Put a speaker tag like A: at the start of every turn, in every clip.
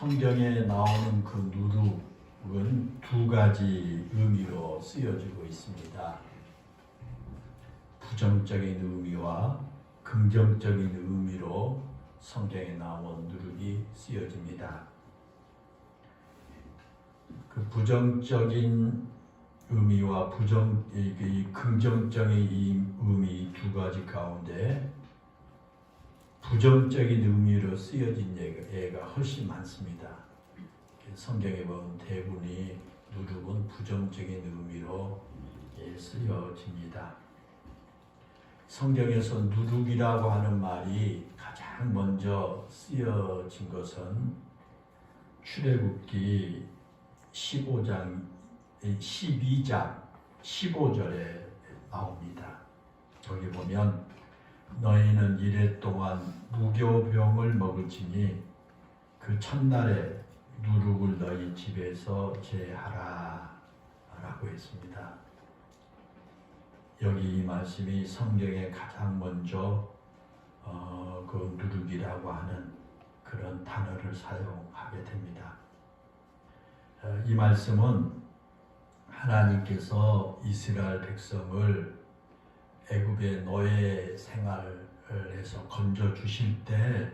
A: 성경에 나오는 그 누룩은 두 가지 의미로 쓰여지고 있습니다. 부정적인 의미와 긍정적인 의미로 성경에 나온 누룩이 쓰여집니다. 그 부정적인 의미와 긍정적인 의미 두 가지 가운데 부정적인 의미로 쓰여진 예가 훨씬 많습니다. 성경에 보면 대부분이 누룩은 부정적인 의미로 쓰여집니다. 성경에서 누룩이라고 하는 말이 가장 먼저 쓰여진 것은 출애굽기 12장 15절에 나옵니다. 거기 보면 너희는 이레 동안 무교병을 먹을지니 그 첫날에 누룩을 너희 집에서 제하라 라고 했습니다. 여기 이 말씀이 성경에 가장 먼저 그 누룩이라고 하는 그런 단어를 사용하게 됩니다. 이 말씀은 하나님께서 이스라엘 백성을 애굽의 노예 생활에서 건져 주실 때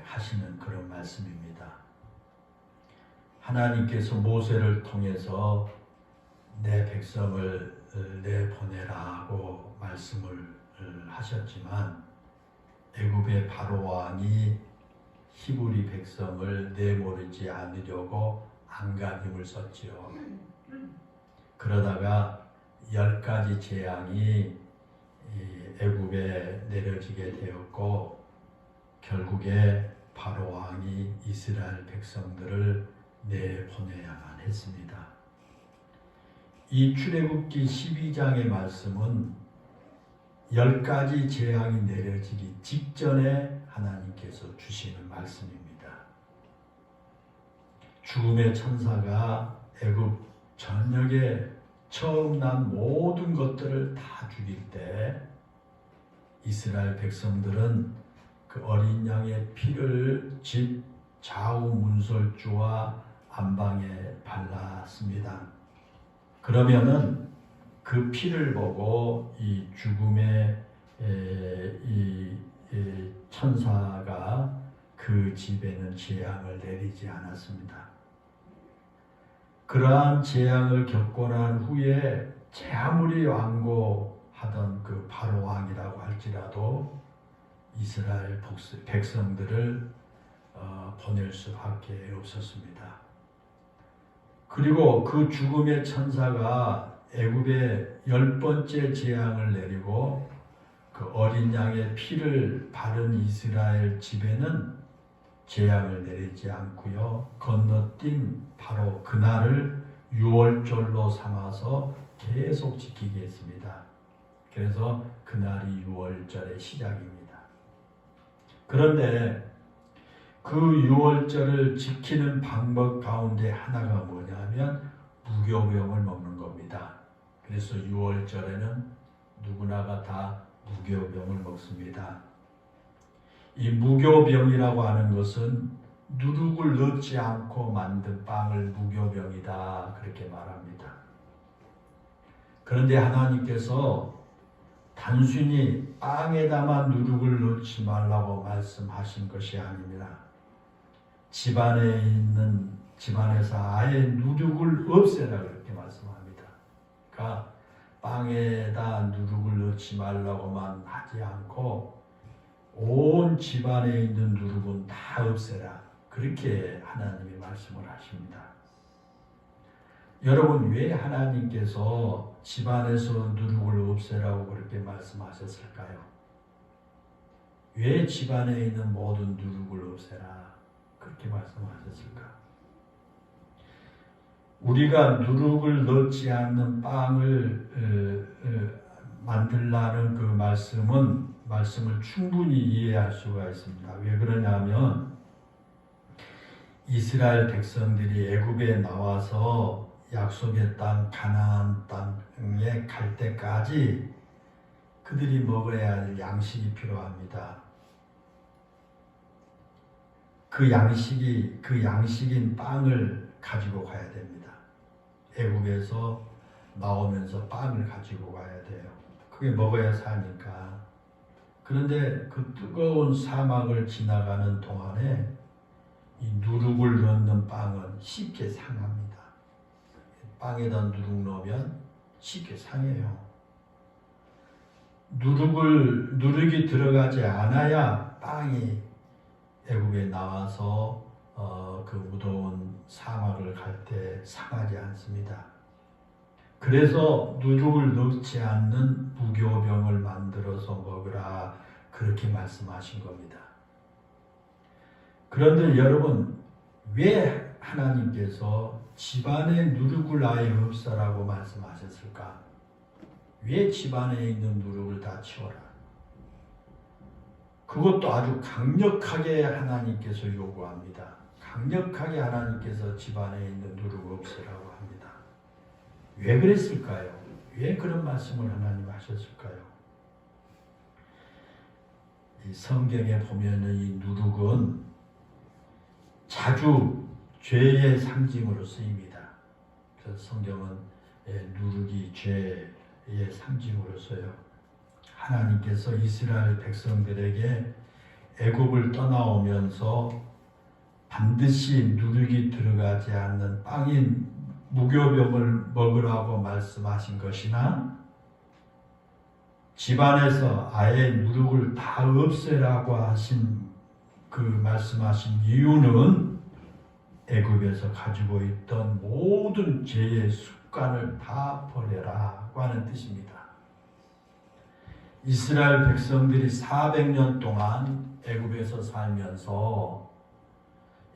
A: 하시는 그런 말씀입니다. 하나님께서 모세를 통해서 내 백성을 내보내라고 말씀을 하셨지만 애굽의 바로 왕이 히브리 백성을 내보내지 않으려고 안간힘을 썼지요. 그러다가 10가지 재앙이 애굽에 내려지게 되었고 결국에 바로 왕이 이스라엘 백성들을 내보내야만 했습니다. 이 출애굽기 12장의 말씀은 10가지 재앙이 내려지기 직전에 하나님께서 주시는 말씀입니다. 죽음의 천사가 애굽 전역에 처음 난 모든 것들을 다 죽일 때 이스라엘 백성들은 그 어린 양의 피를 집 좌우 문설주와 안방에 발랐습니다. 그러면은 그 피를 보고 이 죽음의 이 천사가 그 집에는 재앙을 내리지 않았습니다. 그러한 재앙을 겪고 난 후에 아무리 완고하던 그 바로 왕이라고 할지라도 이스라엘 백성들을 보낼 수밖에 없었습니다. 그리고 그 죽음의 천사가 애굽에 10번째 재앙을 내리고 그 어린 양의 피를 바른 이스라엘 집에는 재앙을 내리지 않고요. 건너뛴 바로 그날을 유월절로 삼아서 계속 지키게 했습니다. 그래서 그날이 유월절의 시작입니다. 그런데 그 유월절을 지키는 방법 가운데 하나가 뭐냐면 무교병을 먹는 겁니다. 그래서 유월절에는 누구나가 다 무교병을 먹습니다. 이 무교병이라고 하는 것은 누룩을 넣지 않고 만든 빵을 무교병이다 그렇게 말합니다. 그런데 하나님께서 단순히 빵에다만 누룩을 넣지 말라고 말씀하신 것이 아닙니다. 집안에서 아예 누룩을 없애라 그렇게 말씀합니다. 그러니까 빵에다 누룩을 넣지 말라고만 하지 않고 온 집안에 있는 누룩은 다 없애라 그렇게 하나님이 말씀을 하십니다. 여러분 왜 하나님께서 집안에서 누룩을 없애라고 그렇게 말씀하셨을까요? 왜 집안에 있는 모든 누룩을 없애라 그렇게 말씀하셨을까? 우리가 누룩을 넣지 않는 빵을 만들라는 그 말씀을 충분히 이해할 수가 있습니다. 왜 그러냐면 이스라엘 백성들이 애굽에 나와서 약속의 땅 가나안 땅에 갈 때까지 그들이 먹어야 할 양식이 필요합니다. 그 양식인 빵을 가지고 가야 됩니다. 애굽에서 나오면서 빵을 가지고 가야 돼요. 그게 먹어야 사니까. 그런데 그 뜨거운 사막을 지나가는 동안에 이 누룩을 넣는 빵은 쉽게 상합니다. 빵에다 누룩 넣으면 쉽게 상해요. 누룩이 들어가지 않아야 빵이 애굽에 나와서 그 무더운 사막을 갈 때 상하지 않습니다. 그래서 누룩을 넣지 않는 무교병을 만들어서 먹으라 그렇게 말씀하신 겁니다. 그런데 여러분, 왜 하나님께서 집안에 누룩을 아예 없애라고 말씀하셨을까? 왜 집안에 있는 누룩을 다 치워라? 그것도 아주 강력하게 하나님께서 요구합니다. 강력하게 하나님께서 집안에 있는 누룩을 없애라고 합니다. 왜 그랬을까요? 왜 그런 말씀을 하나님 하셨을까요? 이 성경에 보면은 이 누룩은 자주 죄의 상징으로 쓰입니다. 그래서 성경은 누룩이 죄의 상징으로 써요. 하나님께서 이스라엘 백성들에게 애굽을 떠나오면서 반드시 누룩이 들어가지 않는 빵인 무교병을 먹으라고 말씀하신 것이나 집안에서 아예 누룩을 다 없애라고 하신 그 말씀하신 이유는 애굽에서 가지고 있던 모든 죄의 습관을 다 버려라고 하는 뜻입니다. 이스라엘 백성들이 400년 동안 애굽에서 살면서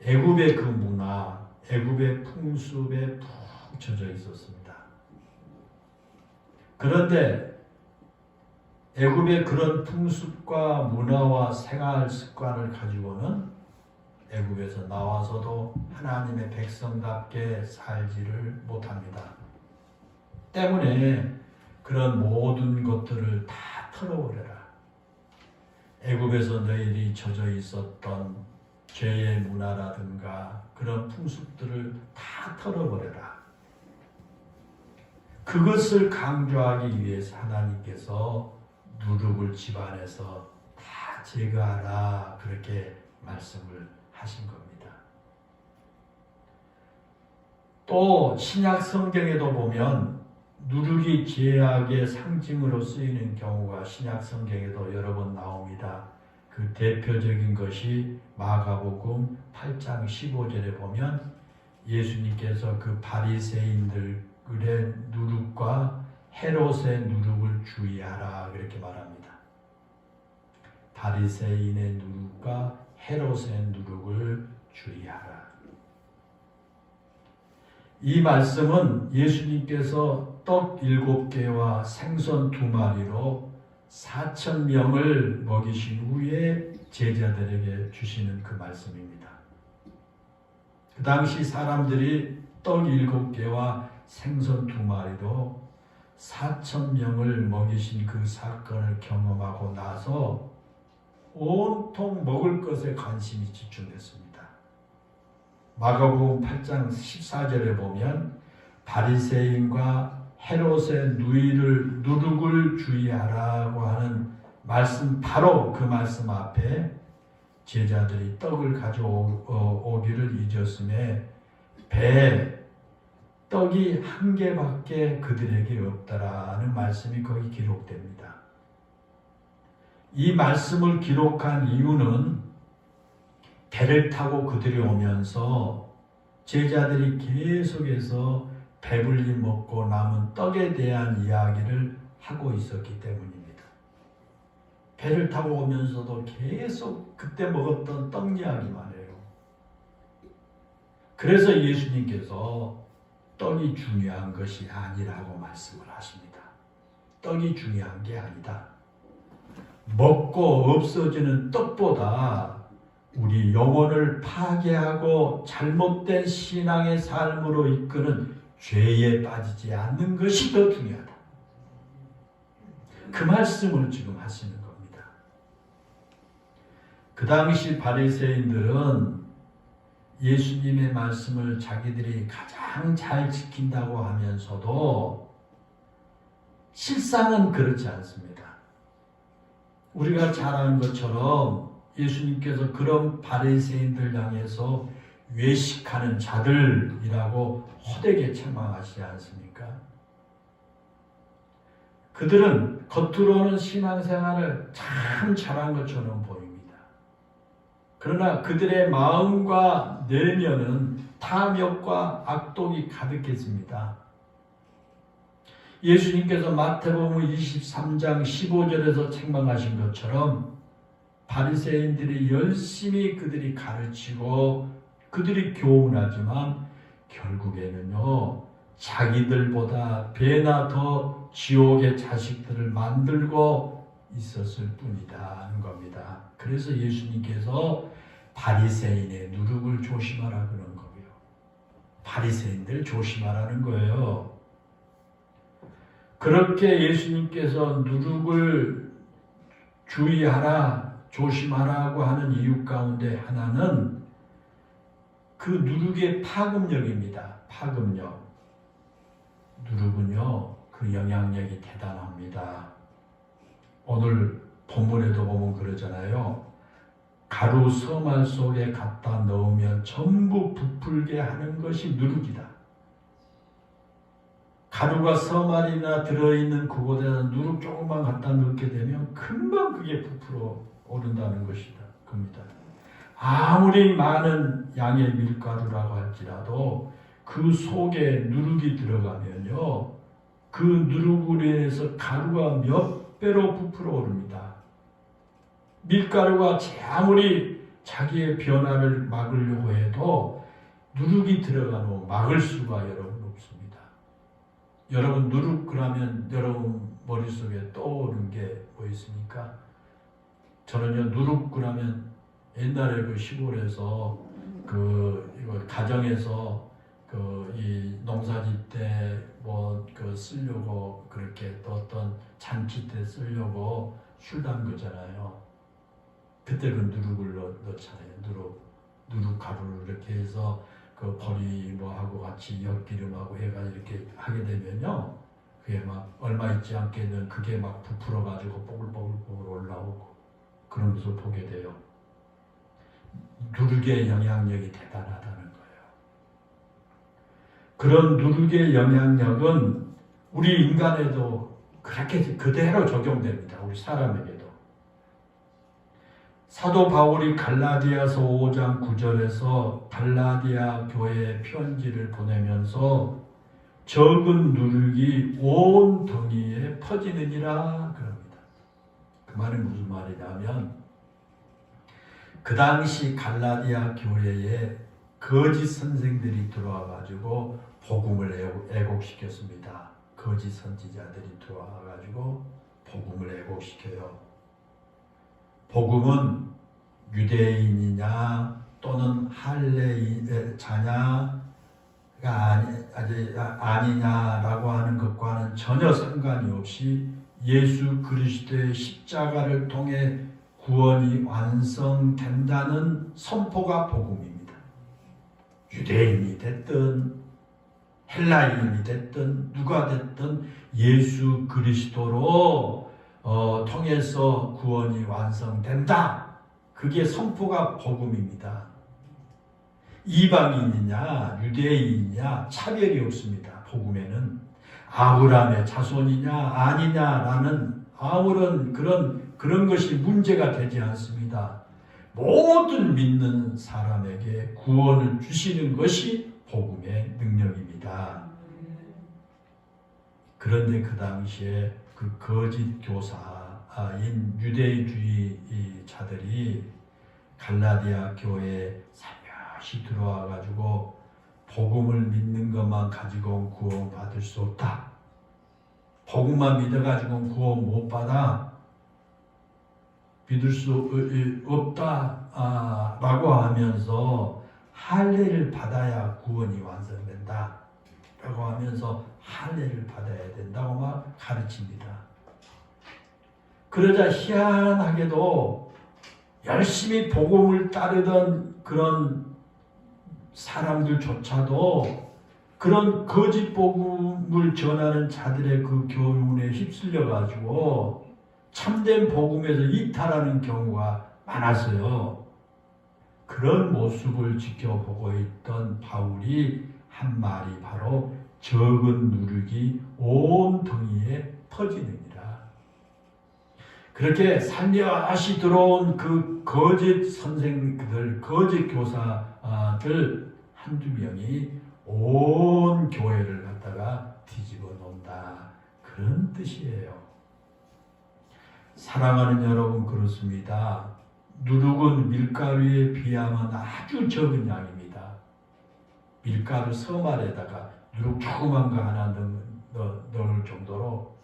A: 애굽의 그 문화, 애굽의 풍습에 푹 젖어 있었습니다. 그런데 애굽의 그런 풍습과 문화와 생활 습관을 가지고는 애굽에서 나와서도 하나님의 백성답게 살지를 못합니다. 때문에 그런 모든 것들을 다 털어버려라. 애굽에서 너희들이 젖어 있었던 죄의 문화라든가 그런 풍습들을 다 털어버려라. 그것을 강조하기 위해서 하나님께서 누룩을 집안에서 다 제거하라 그렇게 말씀을 하신 겁니다. 또 신약 성경에도 보면 누룩이 죄악의 상징으로 쓰이는 경우가 신약 성경에도 여러 번 나옵니다. 그 대표적인 것이 마가복음 8장 15절에 보면 예수님께서 그 바리새인들의 누룩과 헤롯의 누룩을 주의하라 그렇게 말합니다. 바리새인의 누룩과 헤롯의 누룩을 주의하라. 이 말씀은 예수님께서 떡 7개와 생선 2마리로 4,000명을 먹이신 후에 제자들에게 주시는 그 말씀입니다. 그 당시 사람들이 떡 7개와 생선 2마리로 4,000명을 먹이신 그 사건을 경험하고 나서 온통 먹을 것에 관심이 집중됐습니다. 마가복음 8장 14절에 보면 바리새인과 헤롯의 누룩을 주의하라고 하는 말씀, 바로 그 말씀 앞에 제자들이 떡을 가져오기를 잊었음에 배에 떡이 1개밖에 그들에게 없다라는 말씀이 거기 기록됩니다. 이 말씀을 기록한 이유는 배를 타고 그들이 오면서 제자들이 계속해서 배불리 먹고 남은 떡에 대한 이야기를 하고 있었기 때문입니다. 배를 타고 오면서도 계속 그때 먹었던 떡 이야기만 해요. 그래서 예수님께서 떡이 중요한 것이 아니라고 말씀을 하십니다. 떡이 중요한 게 아니다. 먹고 없어지는 떡보다 우리 영혼을 파괴하고 잘못된 신앙의 삶으로 이끄는 죄에 빠지지 않는 것이 더 중요하다. 그 말씀을 지금 하시는 겁니다. 그 당시 바리새인들은 예수님의 말씀을 자기들이 가장 잘 지킨다고 하면서도 실상은 그렇지 않습니다. 우리가 잘 아는 것처럼 예수님께서 그런 바리새인들 향해서 외식하는 자들이라고 헛되게 책망하시지 않습니까? 그들은 겉으로는 신앙생활을 참 잘한 것처럼 보입니다. 그러나 그들의 마음과 내면은 탐욕과 악독이 가득했습니다. 예수님께서 마태복음 23장 15절에서 책망하신 것처럼 바리새인들이 열심히 그들이 가르치고 그들이 교훈하지만 결국에는요, 자기들보다 배나 더 지옥의 자식들을 만들고 있었을 뿐이다 하는 겁니다. 그래서 예수님께서 바리새인의 누룩을 조심하라 그런 거고요. 바리새인들 조심하라는 거예요. 그렇게 예수님께서 누룩을 주의하라, 조심하라고 하는 이유 가운데 하나는 그 누룩의 파급력입니다. 파급력. 누룩은요, 그 영향력이 대단합니다. 오늘 본문에도 보면 그러잖아요. 가루 서말 속에 갖다 넣으면 전부 부풀게 하는 것이 누룩이다. 가루가 서말이나 들어있는 그곳에다 누룩 조금만 갖다 넣게 되면 금방 그게 부풀어 오른다는 것이다. 겁니다. 아무리 많은 양의 밀가루라고 할지라도 그 속에 누룩이 들어가면요, 그 누룩으로 인해서 가루가 몇 배로 부풀어 오릅니다. 밀가루가 아무리 자기의 변화를 막으려고 해도 누룩이 들어가면 막을 수가 여러분 없습니다. 여러분 누룩 그러면 여러분 머릿속에 떠오르는 게 뭐 있습니까? 저는요, 누룩 그러면 옛날에 그 시골에서 이거 가정에서 이 농사짓 때 뭐 쓰려고 그렇게 또 어떤 잔치 때 쓰려고 술 담그잖아요. 그때 그 누룩을 넣잖아요. 누룩 가루를 이렇게 해서 그 버리 뭐하고 같이 엿기름하고 해가지고 이렇게 하게 되면요, 그게 막 얼마 있지 않게는 그게 막 부풀어가지고 뽀글뽀글 올라오고 그런 것을 보게 돼요. 누룩의 영향력이 대단하다는 거예요. 그런 누룩의 영향력은 우리 인간에도 그렇게 그대로 적용됩니다. 우리 사람에게도. 사도 바울이 갈라디아서 5장 9절에서 갈라디아 교회에 편지를 보내면서 적은 누룩이 온 덩이에 퍼지느니라 그럽니다. 그 말은 무슨 말이냐면 그 당시 갈라디아 교회에 거짓 선생들이 들어와 가지고 복음을 애곡시켰습니다. 거짓 선지자들이 들어와 가지고 복음을 애곡시켜요. 복음은 유대인이냐 또는 할례 자냐가 아니냐라고 하는 것과는 전혀 상관이 없이 예수 그리스도의 십자가를 통해 구원이 완성된다는 선포가 복음입니다. 유대인이 됐든 헬라인이 됐든 누가 됐든 예수 그리스도로 통해서 구원이 완성된다. 그게 선포가 복음입니다. 이방인이냐 유대인이냐 차별이 없습니다. 복음에는 아브라함의 자손이냐 아니냐라는 아무런 그런 것이 문제가 되지 않습니다. 모든 믿는 사람에게 구원을 주시는 것이 복음의 능력입니다. 그런데 그 당시에 그 거짓 교사인 유대주의자들이 갈라디아 교회에 살며시 들어와 가지고 복음을 믿는 것만 가지고 구원 받을 수 없다. 복음만 믿어 가지고 구원 못 받아. 믿을 수 없다 라고 하면서 할례를 받아야 구원이 완성된다 라고 하면서 할례를 받아야 된다고 막 가르칩니다. 그러자 희한하게도 열심히 복음을 따르던 그런 사람들조차도 그런 거짓 복음을 전하는 자들의 그 교훈에 휩쓸려 가지고 참된 복음에서 이탈하는 경우가 많았어요. 그런 모습을 지켜보고 있던 바울이 한 말이 바로 적은 누룩이 온 덩이에 퍼지느니라. 그렇게 살며시 들어온 그 거짓 선생들, 거짓 교사들 한두 명이 온 교회를 갖다가 뒤집어 놓는다. 그런 뜻이에요. 사랑하는 여러분, 그렇습니다. 누룩은 밀가루에 비하면 아주 적은 양입니다. 밀가루 서말에다가 누룩 조그만 거 하나 넣을 정도로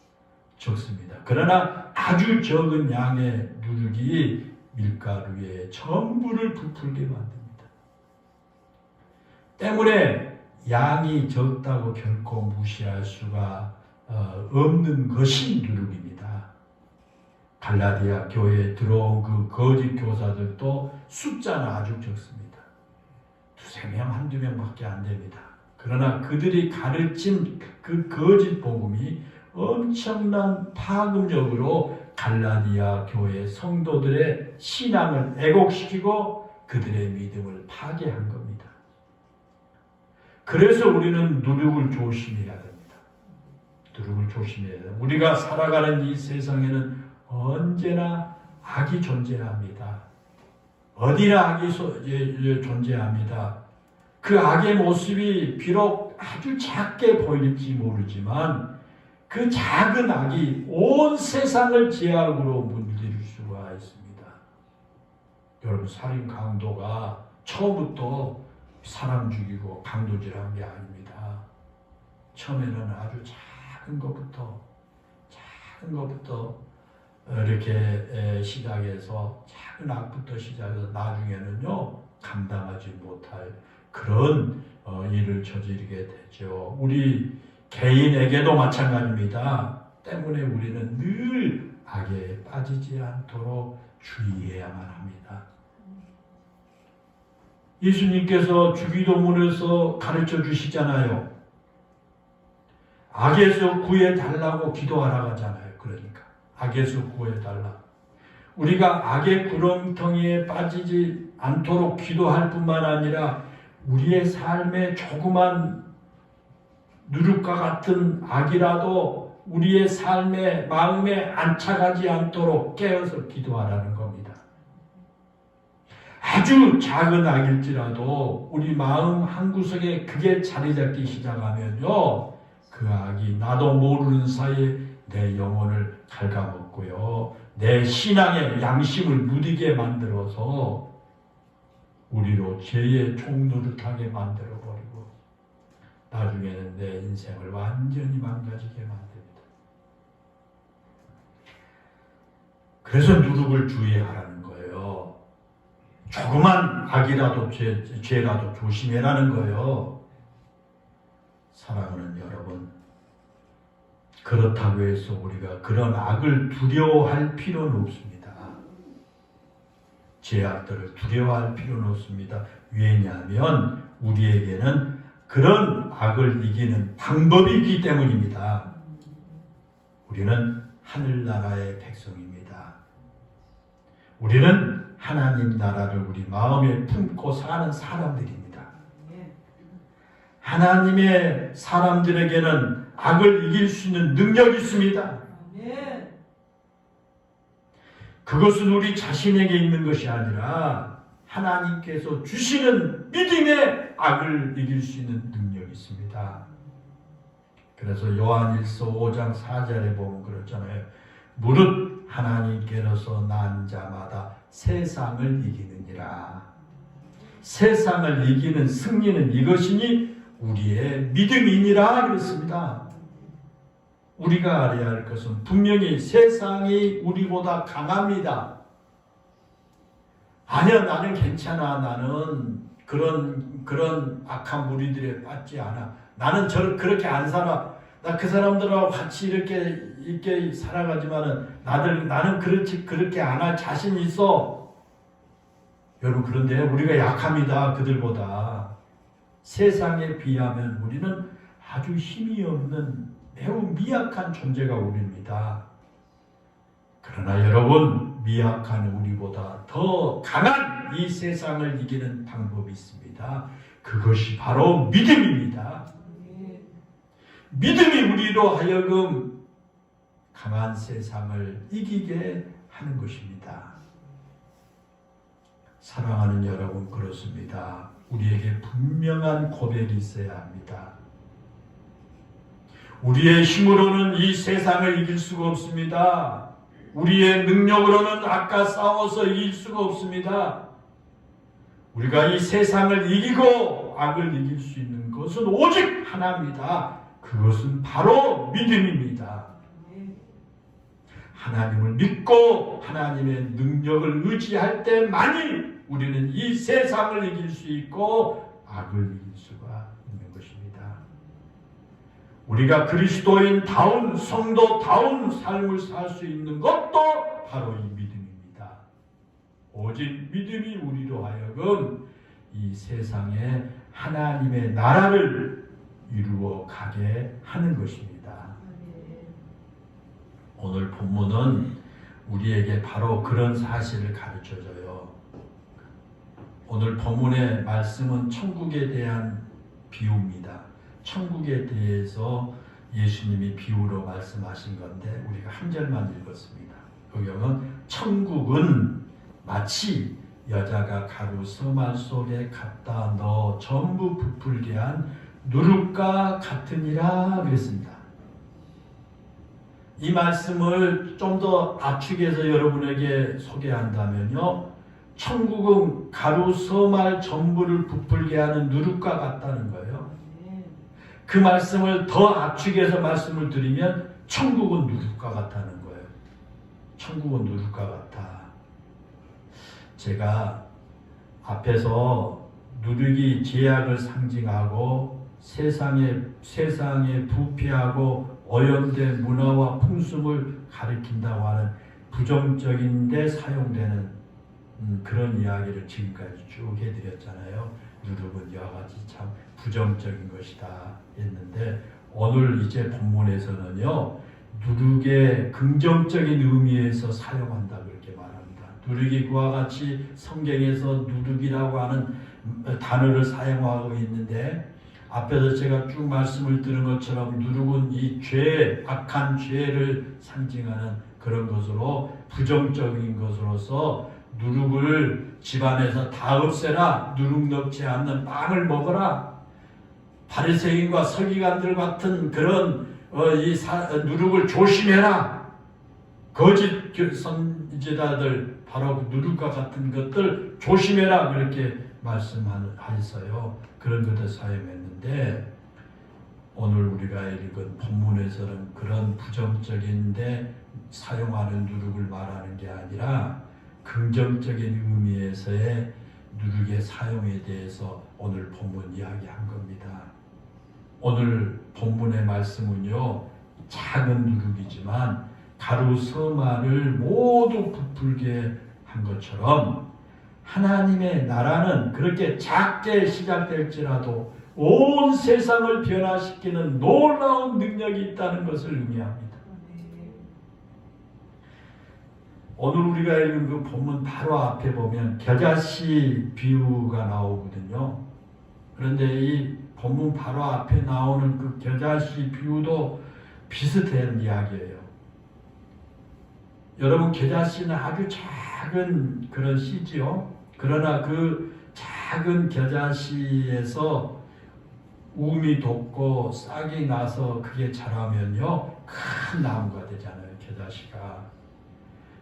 A: 적습니다. 그러나 아주 적은 양의 누룩이 밀가루에 전부를 부풀게 만듭니다. 때문에 양이 적다고 결코 무시할 수가 없는 것이 누룩입니다. 갈라디아 교회에 들어온 그 거짓 교사들도 숫자는 아주 적습니다. 두세 명, 한두 명밖에 안 됩니다. 그러나 그들이 가르친 그 거짓 복음이 엄청난 파급력으로 갈라디아 교회 성도들의 신앙을 왜곡시키고 그들의 믿음을 파괴한 겁니다. 그래서 우리는 누룩을 조심해야 됩니다. 누룩을 조심해야 됩니다. 우리가 살아가는 이 세상에는 언제나 악이 존재합니다. 어디나 악이 존재합니다. 그 악의 모습이 비록 아주 작게 보일지 모르지만 그 작은 악이 온 세상을 제약으로 물들 수가 있습니다. 여러분, 살인 강도가 처음부터 사람 죽이고 강도질한 게 아닙니다. 처음에는 아주 작은 것부터 이렇게 시작해서 작은 악부터 시작해서 나중에는요 감당하지 못할 그런 일을 저지르게 되죠. 우리 개인에게도 마찬가지입니다. 때문에 우리는 늘 악에 빠지지 않도록 주의해야만 합니다. 예수님께서 주기도문에서 가르쳐 주시잖아요. 악에서 구해달라고 기도하라고 하잖아요. 그러니까 악에서 구해달라. 우리가 악의 구렁텅이에 빠지지 않도록 기도할 뿐만 아니라 우리의 삶에 조그만 누룩과 같은 악이라도 우리의 삶의 마음에 안착하지 않도록 깨어서 기도하라는 겁니다. 아주 작은 악일지라도 우리 마음 한구석에 그게 자리 잡기 시작하면요, 그 악이 나도 모르는 사이에 내 영혼을 갉아먹고요, 내 신앙의 양심을 무디게 만들어서 우리로 죄의 총노릇하게 만들어버리고 나중에는 내 인생을 완전히 망가지게 만듭니다. 그래서 누룩을 주의하라는 거예요. 조그만 악이라도 죄라도 조심해라는 거예요. 사랑하는 여러분, 그렇다고 해서 우리가 그런 악을 두려워할 필요는 없습니다. 죄악들을 두려워할 필요는 없습니다. 왜냐하면 우리에게는 그런 악을 이기는 방법이 있기 때문입니다. 우리는 하늘나라의 백성입니다. 우리는 하나님 나라를 우리 마음에 품고 사는 사람들입니다. 하나님의 사람들에게는 악을 이길 수 있는 능력이 있습니다. 그것은 우리 자신에게 있는 것이 아니라 하나님께서 주시는 믿음의 악을 이길 수 있는 능력이 있습니다. 그래서 요한일서 5장 4절에 보면 그렇잖아요. 무릇 하나님께로서 난 자마다 세상을 이기느니라. 세상을 이기는 승리는 이것이니 우리의 믿음이니라 그랬습니다. 우리가 알아야 할 것은 분명히 세상이 우리보다 강합니다. 아니야, 나는 괜찮아. 나는 그런 악한 무리들에 빠지지 않아. 나는 그렇게 안 살아. 나 그 사람들하고 같이 이렇게 살아가지만은 나는 그렇게 안 할 자신 있어. 여러분, 그런데 우리가 약합니다. 그들보다. 세상에 비하면 우리는 아주 힘이 없는 매우 미약한 존재가 우리입니다. 그러나 여러분, 미약한 우리보다 더 강한 이 세상을 이기는 방법이 있습니다. 그것이 바로 믿음입니다. 믿음이 우리로 하여금 강한 세상을 이기게 하는 것입니다. 사랑하는 여러분, 그렇습니다. 우리에게 분명한 고백이 있어야 합니다. 우리의 힘으로는 이 세상을 이길 수가 없습니다. 우리의 능력으로는 아까 싸워서 이길 수가 없습니다. 우리가 이 세상을 이기고 악을 이길 수 있는 것은 오직 하나입니다. 그것은 바로 믿음입니다. 하나님을 믿고 하나님의 능력을 의지할 때만이 우리는 이 세상을 이길 수 있고 악을 이길 수가 있는 것입니다. 우리가 그리스도인다운 성도다운 삶을 살 수 있는 것도 바로 이 믿음입니다. 오직 믿음이 우리로 하여금 이 세상에 하나님의 나라를 이루어 가게 하는 것입니다. 오늘 본문은 우리에게 바로 그런 사실을 가르쳐줘요. 오늘 본문의 말씀은 천국에 대한 비유입니다. 천국에 대해서 예수님이 비유로 말씀하신 건데 우리가 한 절만 읽었습니다. 여기는 천국은 마치 여자가 가루 서말 속에 갖다 넣어 전부 부풀게 한 누룩과 같으니라 그랬습니다. 이 말씀을 좀 더 압축해서 여러분에게 소개한다면요, 천국은 가루 서말 전부를 부풀게 하는 누룩과 같다는 거예요. 그 말씀을 더 압축해서 말씀을 드리면 천국은 누룩과 같다는 거예요. 천국은 누룩과 같다. 제가 앞에서 누룩이 죄악을 상징하고 세상에 부패하고 오염된 문화와 풍습을 가리킨다고 하는 부정적인데 사용되는 그런 이야기를 지금까지 쭉 해드렸잖아요. 누룩은 여러 가지 참 부정적인 것이다 했는데 오늘 이제 본문에서는요, 누룩의 긍정적인 의미에서 사용한다 그렇게 말합니다. 누룩이 그와 같이 성경에서 누룩이라고 하는 단어를 사용하고 있는데 앞에서 제가 쭉 말씀을 들은 것처럼 누룩은 이 죄, 악한 죄를 상징하는 그런 것으로 부정적인 것으로서 누룩을 집안에서 다 없애라, 누룩 넣지 않는 빵을 먹어라, 바리새인과 서기관들 같은 그런 누룩을 조심해라, 거짓 선지자들 바로 누룩과 같은 것들 조심해라 그렇게 말씀하셨어요. 그런 것을 사용했는데 오늘 우리가 읽은 본문에서는 그런 부정적인데 사용하는 누룩을 말하는 게 아니라 긍정적인 의미에서의 누룩의 사용에 대해서 오늘 본문 이야기한 겁니다. 오늘 본문의 말씀은요, 작은 누룩이지만 가루 서말을 모두 부풀게 한 것처럼 하나님의 나라는 그렇게 작게 시작될지라도 온 세상을 변화시키는 놀라운 능력이 있다는 것을 의미합니다. 오늘 우리가 읽은 그 본문 바로 앞에 보면 겨자씨 비유가 나오거든요. 그런데 이 본문 바로 앞에 나오는 그 겨자씨 비유도 비슷한 이야기예요. 여러분, 겨자씨는 아주 작은 그런 씨지요. 그러나 그 작은 겨자씨에서 움이 돋고 싹이 나서 그게 자라면요, 큰 나무가 되잖아요. 겨자씨가.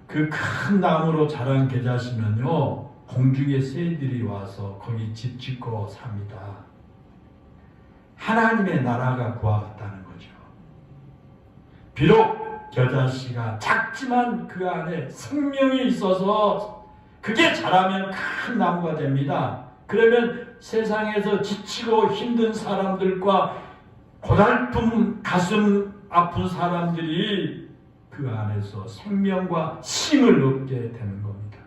A: 그 큰 나무로 자란 겨자씨면요, 공중의 새들이 와서 거기 집 짓고 삽니다. 하나님의 나라가 그와 같다는 거죠. 비록 겨자씨가 작지만 그 안에 생명이 있어서 그게 자라면 큰 나무가 됩니다. 그러면 세상에서 지치고 힘든 사람들과 고달픈 가슴 아픈 사람들이 그 안에서 생명과 힘을 얻게 되는 겁니다.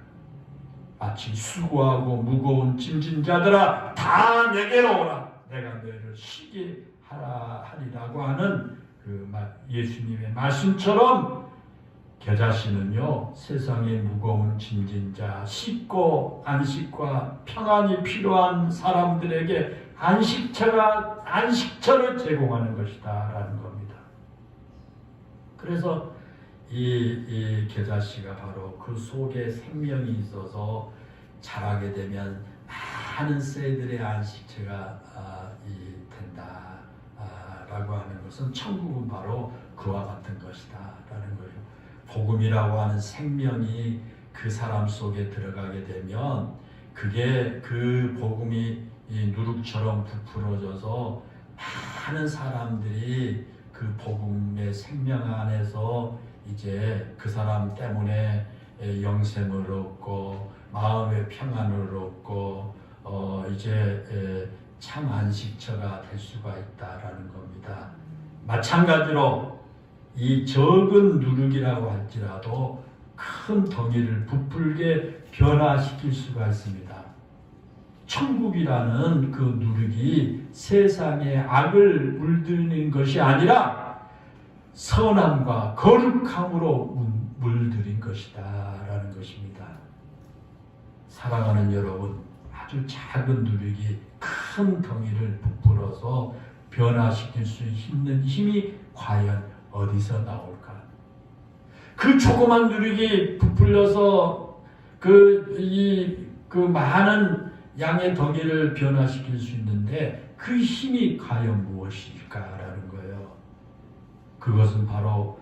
A: 마치 수고하고 무거운 짐진 자들아 다 내게로 오라. 내가 너희를 쉬게 하리라고 하는 그 예수님의 말씀처럼 겨자씨는요, 세상의 무거운 짐진 자, 씻고 안식과 평안이 필요한 사람들에게 안식처를 제공하는 것이다 라는 겁니다. 그래서 이 겨자씨가 바로 그 속에 생명이 있어서 자라게 되면 많은 새들의 안식처가 된다 라고 하는 것은 천국은 바로 그와 같은 것이다 라는 거예요. 복음이라고 하는 생명이 그 사람 속에 들어가게 되면 그게 그 복음이 이 누룩처럼 부풀어져서 많은 사람들이 그 복음의 생명 안에서 이제 그 사람 때문에 영생을 얻고 마음의 평안을 얻고 이제 참 안식처가 될 수가 있다라는 겁니다. 마찬가지로 이 적은 누룩이라고 할지라도 큰 덩이를 부풀게 변화시킬 수가 있습니다. 천국이라는 그 누룩이 세상의 악을 물드는 것이 아니라 선함과 거룩함으로 물들인 것이다 라는 것입니다. 사랑하는 여러분, 아주 작은 누룩이 큰 덩이를 부풀어서 변화시킬 수 있는 힘이 과연 어디서 나올까? 그 조그만 누룩이 부풀려서 그 많은 양의 덩이를 변화시킬 수 있는데 그 힘이 과연 무엇일까라는 거예요. 그것은 바로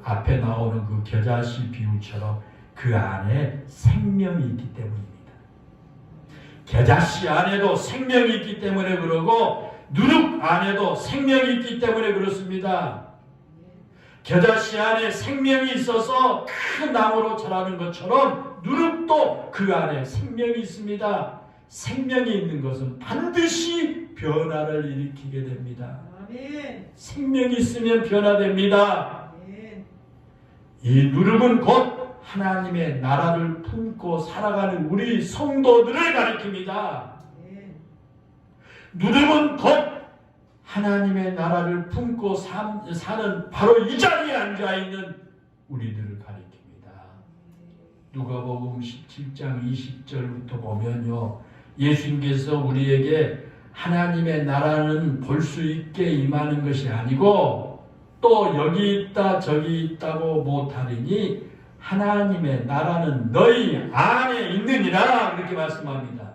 A: 앞에 나오는 그 겨자씨 비유처럼 그 안에 생명이 있기 때문입니다. 겨자씨 안에도 생명이 있기 때문에 그러고 누룩 안에도 생명이 있기 때문에 그렇습니다. 겨자씨 안에 생명이 있어서 큰 나무로 자라는 것처럼 누룩도 그 안에 생명이 있습니다. 생명이 있는 것은 반드시 변화를 일으키게 됩니다. 아멘. 생명이 있으면 변화됩니다. 아멘. 이 누룩은 곧 하나님의 나라를 품고 살아가는 우리 성도들을 가리킵니다. 아멘. 누룩은 곧 하나님의 나라를 품고 사는 바로 이 자리에 앉아있는 우리들을 가리킵니다. 누가복음 17장 20절부터 보면요, 예수님께서 우리에게 하나님의 나라는 볼 수 있게 임하는 것이 아니고 또 여기 있다 저기 있다고 못하리니 하나님의 나라는 너희 안에 있느니라 이렇게 말씀합니다.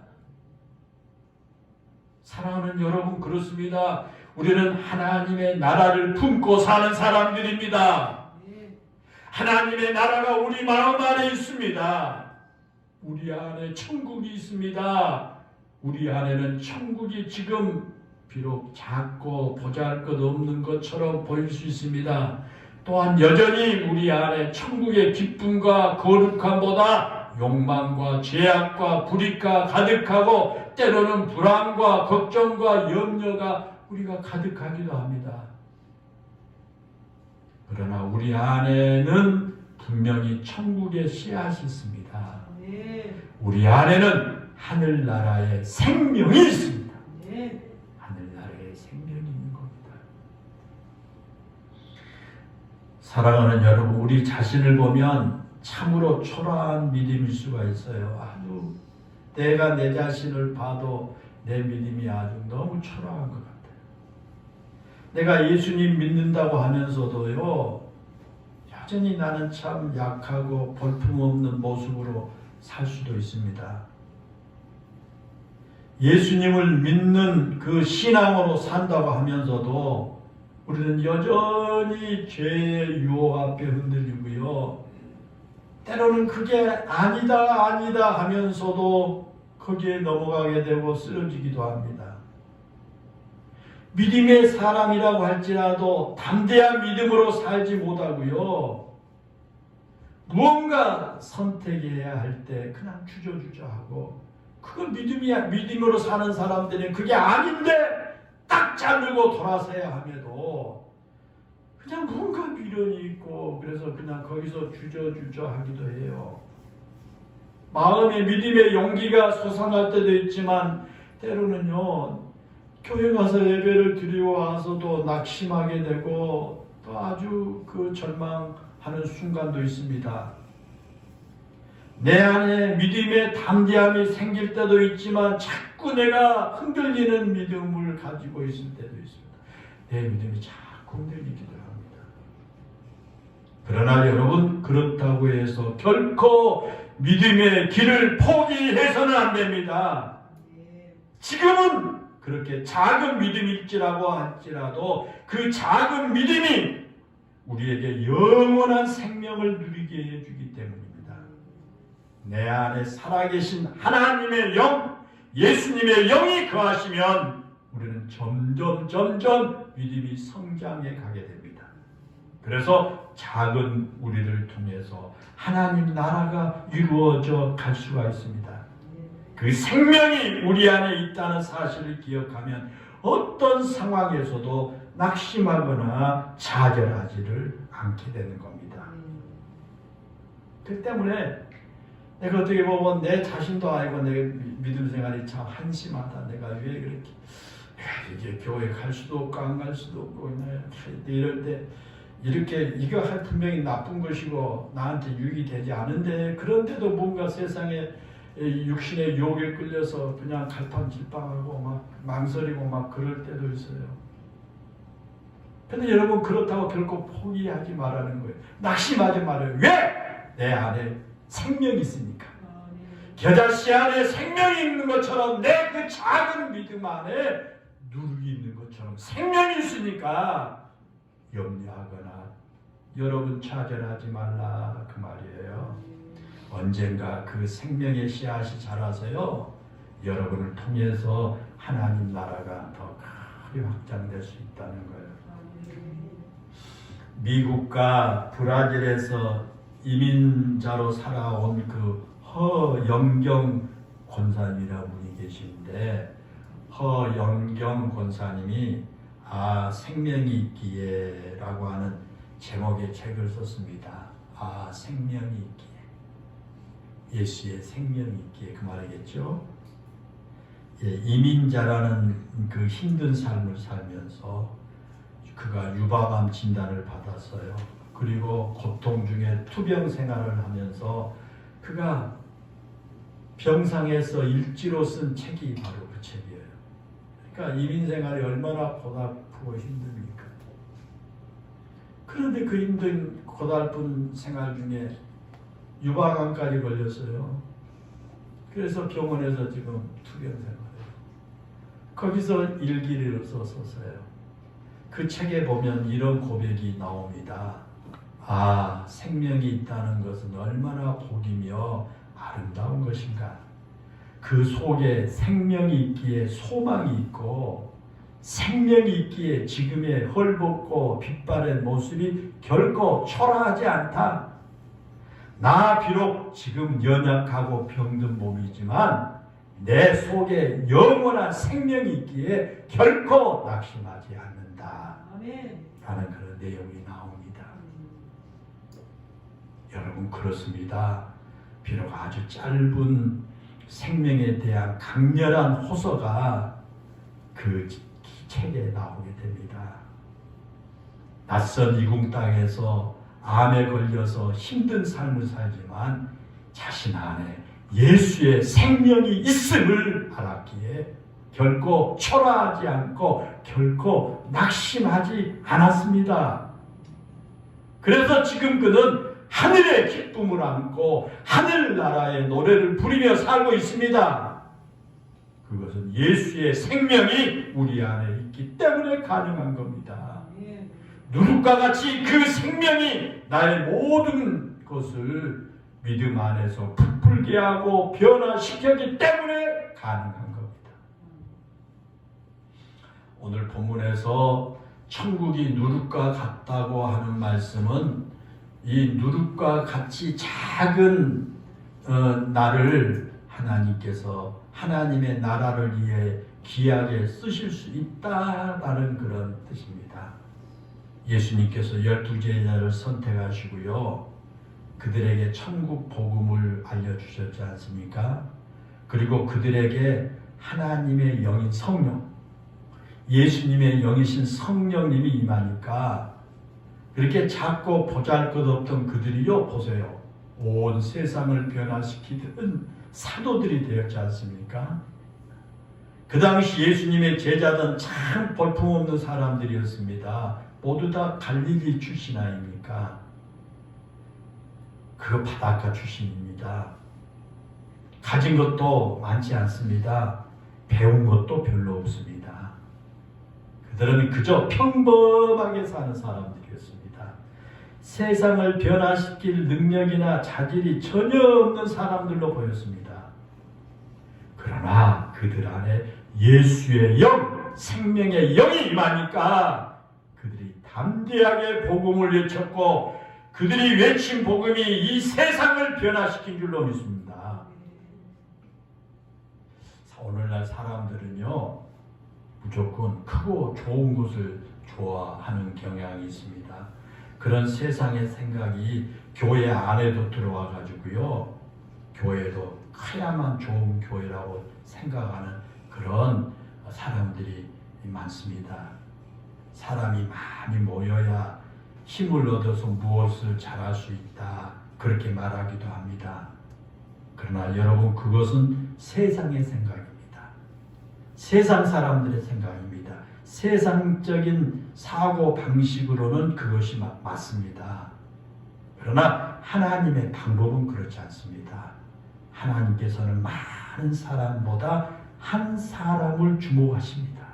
A: 사랑하는 여러분, 그렇습니다. 우리는 하나님의 나라를 품고 사는 사람들입니다. 하나님의 나라가 우리 마음 안에 있습니다. 우리 안에 천국이 있습니다. 우리 안에는 천국이 지금 비록 작고 보잘것없는 것처럼 보일 수 있습니다. 또한 여전히 우리 안에 천국의 기쁨과 거룩함보다 욕망과 죄악과 불의가 가득하고 때로는 불안과 걱정과 염려가 우리가 가득하기도 합니다. 그러나 우리 안에는 분명히 천국의 씨앗이 있습니다. 우리 안에는 하늘나라의 생명이 있습니다. 하늘나라의 생명이 있는 겁니다. 사랑하는 여러분, 우리 자신을 보면 참으로 초라한 믿음일 수가 있어요. 아주 내가 내 자신을 봐도 내 믿음이 아주 너무 초라한 것 같아요. 내가 예수님 믿는다고 하면서도요, 여전히 나는 참 약하고 볼품없는 모습으로 살 수도 있습니다. 예수님을 믿는 그 신앙으로 산다고 하면서도 우리는 여전히 죄의 유혹 앞에 흔들리고요, 때로는 그게 아니다 하면서도 거기에 넘어가게 되고 쓰러지기도 합니다. 믿음의 사람이라고 할지라도 담대한 믿음으로 살지 못하고요, 무언가 선택해야 할 때 그냥 주저주저하고, 그건 믿음으로 사는 사람들은 그게 아닌데 딱 자르고 돌아서야 함에도 그냥 뭔가 미련이 있고, 그래서 그냥 거기서 주저주저하기도 해요. 마음의 믿음의 용기가 솟아날 때도 있지만 때로는요, 교회 가서 예배를 드리고 와서도 낙심하게 되고 또 아주 그 절망하는 순간도 있습니다. 내 안에 믿음의 담대함이 생길 때도 있지만 자꾸 내가 흔들리는 믿음을 가지고 있을 때도 있습니다. 내 믿음이 자꾸 흔들리기도 합니다. 그러나 여러분, 그렇다고 해서 결코 믿음의 길을 포기해서는 안 됩니다. 지금은 그렇게 작은 믿음일지라고 할지라도 그 작은 믿음이 우리에게 영원한 생명을 누리게 해주기 때문입니다. 내 안에 살아계신 하나님의 영, 예수님의 영이 거하시면 우리는 점점 믿음이 성장해 가게 됩니다. 그래서 작은 우리를 통해서 하나님 나라가 이루어져 갈 수가 있습니다. 그 생명이 우리 안에 있다는 사실을 기억하면 어떤 상황에서도 낙심하거나 좌절하지를 않게 되는 겁니다. 그 때문에 내가 어떻게 보면 내 자신도 알고 내 믿음 생활이 참 한심하다. 내가 왜 그렇게 이게 교회 갈 수도 없고 안 갈 수도 없고 이럴 때 이렇게 이거 분명히 나쁜 것이고 나한테 유익이 되지 않은데 그런데도 뭔가 세상에 육신의 유혹에 끌려서 그냥 갈팡질팡하고 막 망설이고 막 그럴 때도 있어요. 근데 여러분 그렇다고 결코 포기하지 말라는 거예요. 낙심하지 말아요. 왜? 내 안에 생명이 있으니까. 겨자씨 안에 생명이 있는 것처럼 내 그 작은 믿음 안에 누룩이 있는 것처럼 생명이 있으니까 염려하거나 여러분 좌절하지 말라 그 말이에요. 언젠가 그 생명의 씨앗이 자라서요 여러분을 통해서 하나님 나라가 더 크게 확장될 수 있다는 거예요. 미국과 브라질에서 이민자로 살아온 그 허영경 권사님이라는 분이 계신데 허영경 권사님이 생명이 있기에 라고 하는 제목의 책을 썼습니다. 생명이 있기에, 예수의 생명이 있기에 그 말이겠죠. 이민자라는 그 힘든 삶을 살면서 그가 유방암 진단을 받았어요. 그리고 고통 중에 투병 생활을 하면서 그가 병상에서 일지로 쓴 책이 바로 그 책이에요. 그러니까 이민 생활이 얼마나 고달프고 힘듭니까? 그런데 그 힘든 고달픈 생활 중에 유방암까지 걸렸어요. 그래서 병원에서 지금 투병 생활해요. 거기서 일기를 썼어요. 그 책에 보면 이런 고백이 나옵니다. 생명이 있다는 것은 얼마나 복이며 아름다운 것인가. 그 속에 생명이 있기에 소망이 있고 생명이 있기에 지금의 헐벗고 빛바랜 모습이 결코 초라하지 않다. 나 비록 지금 연약하고 병든 몸이지만 내 속에 영원한 생명이 있기에 결코 낙심하지 않는다. 라는 그런 내용이 나옵니다. 여러분 그렇습니다. 비록 아주 짧은 생명에 대한 강렬한 호소가 그 책에 나오게 됩니다. 낯선 이국 땅에서 암에 걸려서 힘든 삶을 살지만 자신 안에 예수의 생명이 있음을 알았기에 결코 초라하지 않고 결코 낙심하지 않았습니다. 그래서 지금 그는 하늘의 기쁨을 안고 하늘나라의 노래를 부르며 살고 있습니다. 그것은 예수의 생명이 우리 안에 있기 때문에 가능한 겁니다. 누룩과 같이 그 생명이 나의 모든 것을 믿음 안에서 부풀게 하고 변화시켰기 때문에 가능한 겁니다. 오늘 본문에서 천국이 누룩과 같다고 하는 말씀은 이 누룩과 같이 작은 나를 하나님께서 하나님의 나라를 위해 귀하게 쓰실 수 있다라는 그런 뜻입니다. 예수님께서 12제자를 선택하시고요. 그들에게 천국 복음을 알려주셨지 않습니까? 그리고 그들에게 하나님의 영인 성령, 예수님의 영이신 성령님이 임하니까 그렇게 작고 보잘것없던 그들이요, 보세요. 온 세상을 변화시키던 사도들이 되었지 않습니까? 그 당시 예수님의 제자들은 참 볼품없는 사람들이었습니다. 모두 다 갈릴리 출신 아닙니까? 그 바닷가 출신입니다. 가진 것도 많지 않습니다. 배운 것도 별로 없습니다. 그들은 그저 평범하게 사는 사람들이었습니다. 세상을 변화시킬 능력이나 자질이 전혀 없는 사람들로 보였습니다. 그러나 그들 안에 예수의 영, 생명의 영이 임하니까 그들이 담대하게 복음을 외쳤고 그들이 외친 복음이 이 세상을 변화시킨 줄로 믿습니다. 오늘날 사람들은요, 무조건 크고 좋은 것을 좋아하는 경향이 있습니다. 그런 세상의 생각이 교회 안에도 들어와 가지고요, 교회도 커야만 좋은 교회라고 생각하는 그런 사람들이 많습니다. 사람이 많이 모여야 힘을 얻어서 무엇을 잘할 수 있다, 그렇게 말하기도 합니다. 그러나 여러분, 그것은 세상의 생각입니다. 세상 사람들의 생각입니다. 세상적인 사고 방식으로는 그것이 맞습니다. 그러나 하나님의 방법은 그렇지 않습니다. 하나님께서는 많은 사람보다 한 사람을 주목하십니다.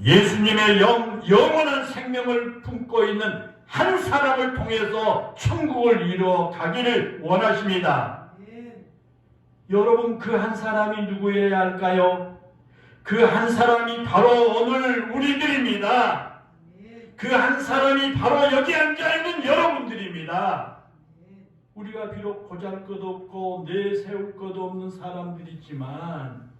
A: 예수님의 영원한 생명을 품고 있는 한 사람을 통해서 천국을 이루어 가기를 원하십니다. 여러분, 그 한 사람이 누구여야 할까요? 그 한 사람이 바로 오늘 우리들입니다. 그 한 사람이 바로 여기 앉아있는 여러분들입니다. 우리가 비록 보잘것없고 내세울 것 없는 사람들이지만,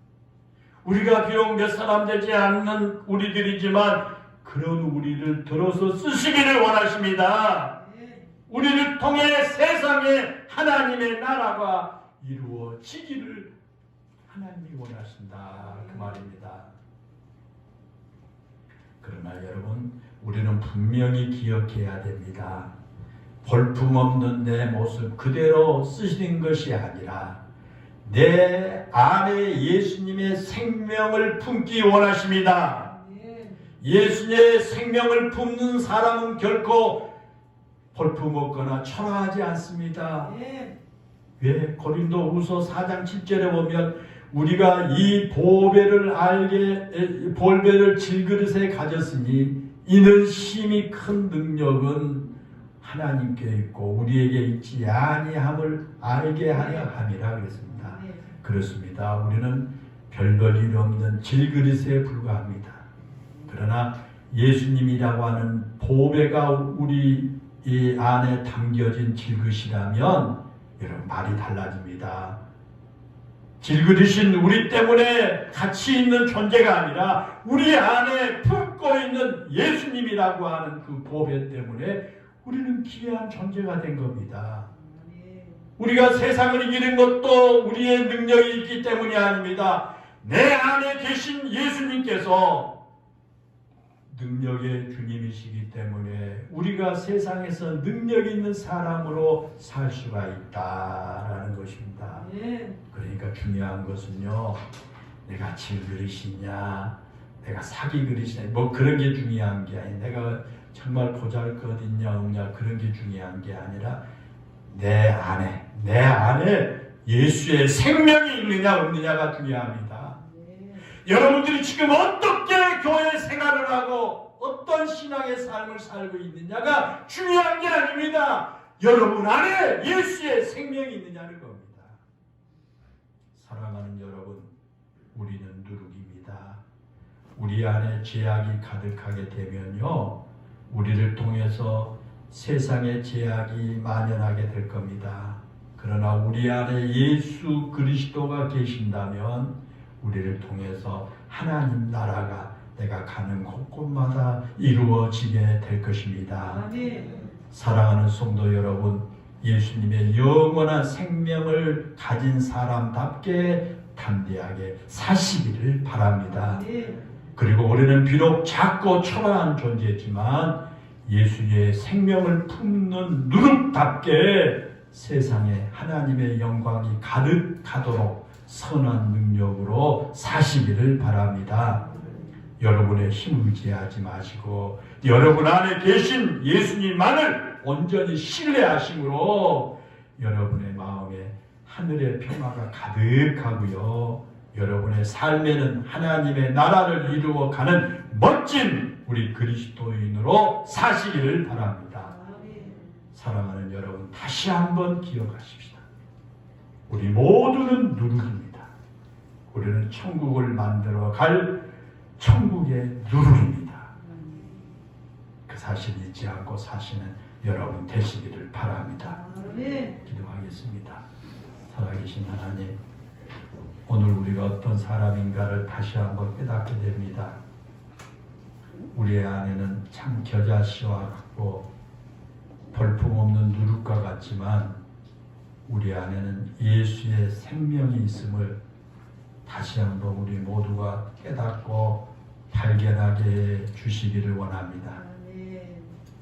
A: 우리가 비록 몇 사람 되지 않는 우리들이지만 그런 우리를 들어서 쓰시기를 원하십니다. 우리를 통해 세상에 하나님의 나라가 이루어지기를 하나님이 원하신다, 그 말입니다. 그러나 여러분, 우리는 분명히 기억해야 됩니다. 볼품없는 내 모습 그대로 쓰시는 것이 아니라 내 안에 예수님의 생명을 품기 원하십니다. 예수님의 생명을 품는 사람은 결코 볼품없거나 초라하지 않습니다. 왜? 고린도후서 4장 7절에 보면 우리가 이 보배를 질그릇에 가졌으니 이는 심히 큰 능력은 하나님께 있고 우리에게 있지 아니함을 알게 하려 함이라 그랬습니다. 그렇습니다. 우리는 별별 일 없는 질그릇에 불과합니다. 그러나 예수님이라고 하는 보배가 우리 이 안에 담겨진 질그릇이라면 여러분, 말이 달라집니다. 질그릇인 우리 때문에 가치 있는 존재가 아니라 우리 안에 품고 있는 예수님이라고 하는 그 보배 때문에 우리는 귀한 존재가 된 겁니다. 우리가 세상을 이기는 것도 우리의 능력이 있기 때문이 아닙니다. 내 안에 계신 예수님께서 능력의 주님이시기 때문에 우리가 세상에서 능력 있는 사람으로 살 수가 있다라는 것입니다. 그러니까 중요한 것은요, 내가 질그릇이냐, 내가 사기 그릇이냐, 뭐 그런 게 중요한 게 아니라 내가 정말 보잘것 있냐 없냐 그런 게 중요한 게 아니라 내 안에 예수의 생명이 있느냐 없느냐가 중요합니다. 여러분들이 지금 어떻게 교회 생활을 하고 어떤 신앙의 삶을 살고 있느냐가 중요한 게 아닙니다. 여러분 안에 예수의 생명이 있느냐는 겁니다. 사랑하는 여러분, 우리는 누룩입니다. 우리 안에 죄악이 가득하게 되면요, 우리를 통해서 세상의 죄악이 만연하게 될 겁니다. 그러나 우리 안에 예수 그리스도가 계신다면 우리를 통해서 하나님 나라가 내가 가는 곳곳마다 이루어지게 될 것입니다. 아멘. 사랑하는 성도 여러분, 예수님의 영원한 생명을 가진 사람답게 담대하게 사시기를 바랍니다. 아멘. 그리고 우리는 비록 작고 초라한 존재지만 예수의 생명을 품는 누룩답게 세상에 하나님의 영광이 가득하도록 선한 능력으로 사시기를 바랍니다. 여러분의 힘을 의지하지 마시고 여러분 안에 계신 예수님만을 온전히 신뢰하심으로 여러분의 마음에 하늘의 평화가 가득하고요. 여러분의 삶에는 하나님의 나라를 이루어가는 멋진 우리 그리스도인으로 사시기를 바랍니다. 사랑하는 여러분, 다시 한번 기억하십시다. 우리 모두는 누룩입니다. 우리는 천국을 만들어 갈 천국의 누룩입니다. 그 사실 잊지 않고 사시는 여러분 되시기를 바랍니다. 기도하겠습니다. 살아계신 하나님, 오늘 우리가 어떤 사람인가를 다시 한번 깨닫게 됩니다. 우리 안에는 참 겨자씨와 같고 볼품없는 누룩과 같지만 우리 안에는 예수의 생명이 있음을 다시 한번 우리 모두가 깨닫고 발견하게 해 주시기를 원합니다.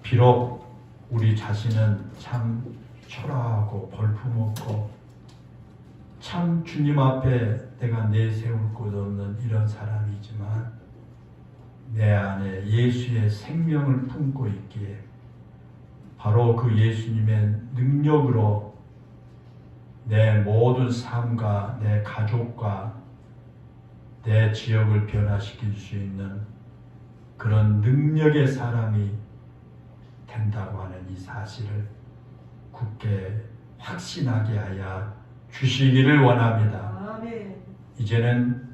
A: 비록 우리 자신은 참 초라하고 볼품없고 참 주님 앞에 내가 내세울 곳 없는 이런 사람이지만 내 안에 예수의 생명을 품고 있기에 바로 그 예수님의 능력으로 내 모든 삶과 내 가족과 내 지역을 변화시킬 수 있는 그런 능력의 사람이 된다고 하는 이 사실을 굳게 확신하게 하여 주시기를 원합니다. 이제는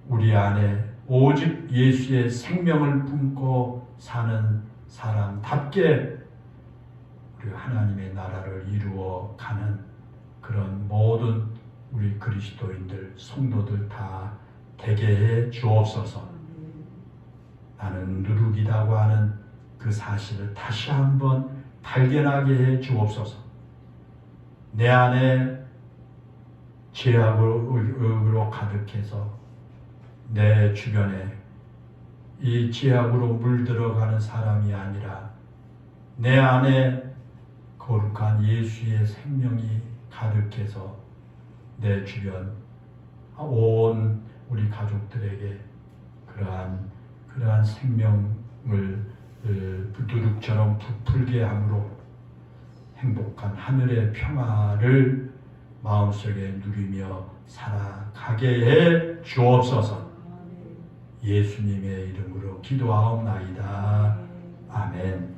A: 우리 안에 오직 예수의 생명을 품고 사는 사람답게 우리 하나님의 나라를 이루어 가는 그런 모든 우리 그리스도인들, 성도들 다 되게 해 주옵소서. 나는 누룩이라고 하는 그 사실을 다시 한번 발견하게 해 주옵소서. 내 안에 죄악으로 가득해서 내 주변에 이 죄악으로 물들어가는 사람이 아니라 내 안에 거룩한 예수의 생명이 가득해서 내 주변 온 우리 가족들에게 그러한 생명을 누룩처럼 부풀게 함으로 행복한 하늘의 평화를 마음속에 누리며 살아가게 해 주옵소서. 예수님의 이름으로 기도하옵나이다. 아멘.